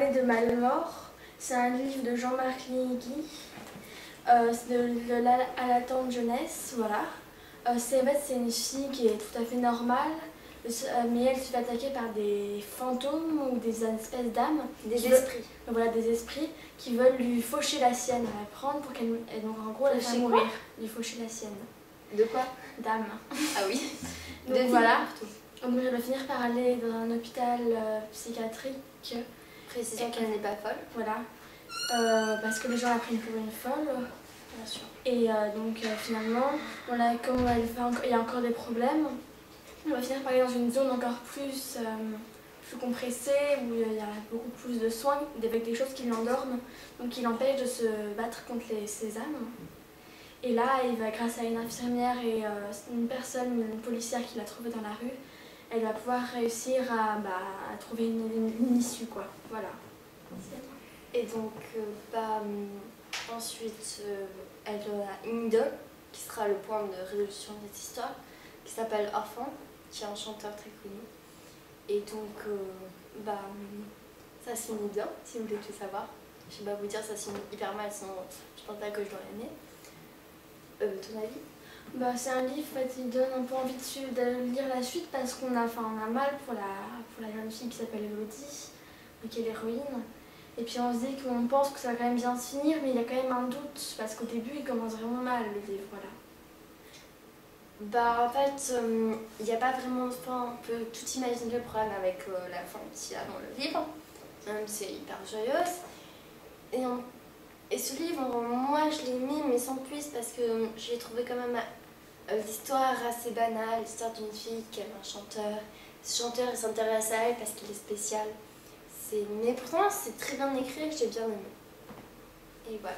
parler de Malmort. C'est un livre de Jean-Marc Lévy. C'est de à la tendre jeunesse, voilà. C'est une fille qui est tout à fait normale, mais elle se fait attaquer par des fantômes ou des espèces d'âmes. Des esprits. Voilà, des esprits qui veulent lui faucher la sienne, à la prendre pour qu'elle... Donc en gros, la faire mourir, lui faucher la sienne. De quoi? D'âme. Ah oui. Donc voilà. Donc elle va finir par aller dans un hôpital psychiatrique. Précision qu'elle n'est pas folle. Voilà. Parce que les gens la prennent pour une folle. Bien sûr. Et donc finalement, comme il y a encore des problèmes, on va finir par aller dans une zone encore plus compressée, où il y a beaucoup plus de soins, avec des choses qui l'endorment, donc qui l'empêchent de se battre contre ces âmes. Et là, il va, grâce à une infirmière et une policière qui l'a trouvée dans la rue, elle va pouvoir réussir à trouver une issue, quoi. Voilà. Et donc, ensuite, elle a une idole, qui sera le point de résolution de cette histoire, qui s'appelle Orphan, qui est un chanteur très connu. Et donc, ça se finit bien, si vous voulez tout savoir. Je ne vais pas vous dire ça se finit hyper mal, sinon je pense pas que je dois l'aimer. Ton avis? C'est un livre qui donne un peu envie de lire la suite parce qu'on a mal pour la jeune fille qui s'appelle Elodie, qui est l'héroïne. Et puis on se dit qu'on pense que ça va quand même bien se finir, mais il y a quand même un doute parce qu'au début il commence vraiment mal le livre, voilà. En fait, il n'y a pas vraiment de fin. On peut tout imaginer le problème avec la fin qu'il y a dans le livre. C'est hyper joyeuse. Et ce livre, moi je l'ai mis, mais sans plus, parce que je l'ai trouvé quand même l'histoire assez banale, l'histoire d'une fille qui aime un chanteur. Ce chanteur, il s'intéresse à elle parce qu'il est spécial. Mais pourtant, c'est très bien écrit, j'ai bien aimé. Et voilà.